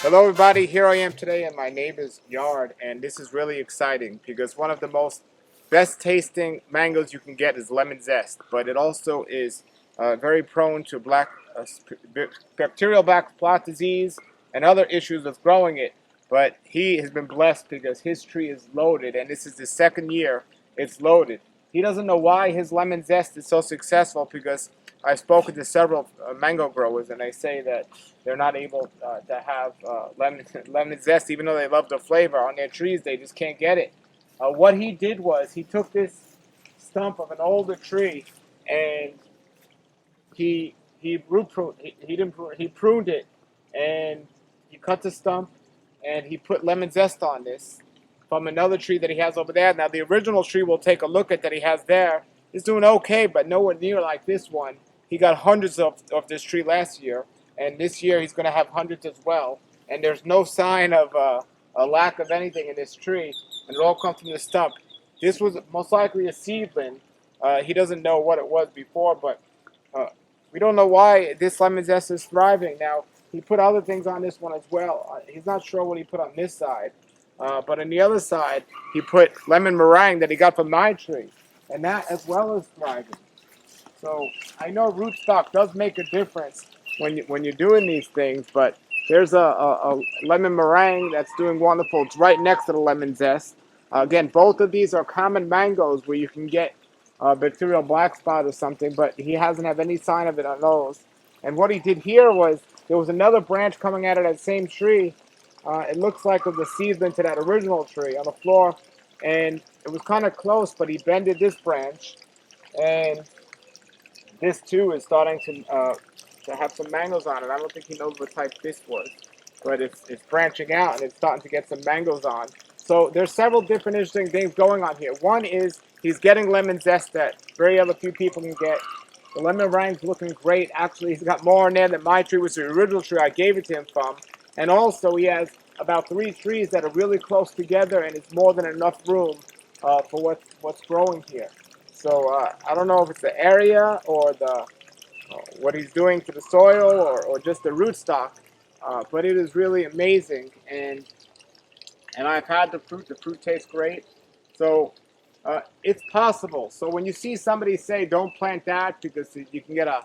Hello everybody, here I am today in my neighbor's yard, and this is really exciting because one of the most best tasting mangoes you can get is lemon zest, but it also is very prone to bacterial black spot disease and other issues with growing it. But he has been blessed because his tree is loaded, and this is the second year it's loaded. He doesn't know why his lemon zest is so successful because I've spoken to several mango growers, and they say that they're not able to have lemon zest, even though they love the flavor on their trees. They just can't get it. What he did was he took this stump of an older tree and he pruned it, and he cut the stump and he put lemon zest on this from another tree that he has over there. Now the original tree we'll take a look at that he has there is doing okay, but nowhere near like this one. He got hundreds of this tree last year, and this year he's going to have hundreds as well. And there's no sign of a lack of anything in this tree, and it all comes from the stump. This was most likely a seedling. He doesn't know what it was before, but we don't know why this lemon zest is thriving. Now, he put other things on this one as well. He's not sure what he put on this side. But on the other side, he put lemon meringue that he got from my tree. And that as well is thriving. So I know rootstock does make a difference when you're doing these things, but there's a lemon meringue that's doing wonderful. It's right next to the lemon zest. Again, both of these are common mangoes where you can get bacterial black spot or something, but he hasn't had any sign of it on those. And what he did here was there was another branch coming out of that same tree. It looks like it was a seedling to that original tree on the floor, and it was kind of close, but he bended this branch, and this too is starting to have some mangoes on it. I don't think he knows what type this was, but it's branching out and it's starting to get some mangoes on. So there's several different interesting things going on here. One is he's getting lemon zest that very other few people can get. The lemon meringue's looking great. Actually, he's got more in there than my tree, which was the original tree I gave it to him from. And also, he has about 3 trees that are really close together, and it's more than enough room for what's growing here. So I don't know if it's the area or the what he's doing to the soil or just the rootstock, but it is really amazing. And I've had the fruit. The fruit tastes great. So it's possible. So when you see somebody say, don't plant that because you can get a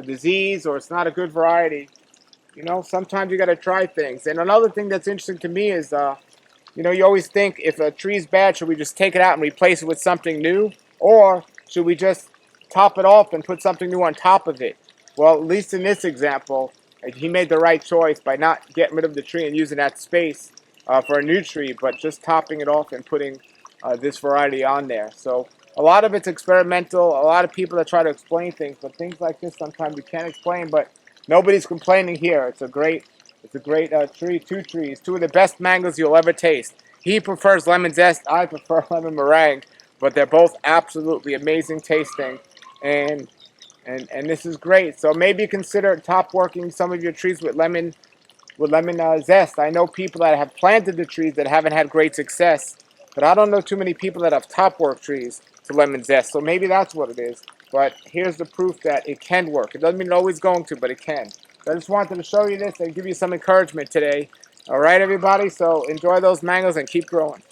disease or it's not a good variety, you know, sometimes you got to try things. And another thing that's interesting to me is, you know, you always think if a tree's bad, should we just take it out and replace it with something new? Or should we just top it off and put something new on top of it? Well, at least in this example, he made the right choice by not getting rid of the tree and using that space for a new tree, but just topping it off and putting this variety on there. So a lot of it's experimental. A lot of people that try to explain things, but things like this sometimes you can't explain. But nobody's complaining here. It's a great tree. 2 trees, 2 of the best mangoes you'll ever taste. He prefers lemon zest. I prefer lemon meringue, but they're both absolutely amazing tasting, and this is great. So maybe consider top working some of your trees with lemon zest. I know people that have planted the trees that haven't had great success, but I don't know too many people that have top work trees to lemon zest. So maybe that's what it is. But here's the proof that it can work. It doesn't mean it's always going to, but it can. So I just wanted to show you this and give you some encouragement today. All right, everybody. So enjoy those mangoes and keep growing.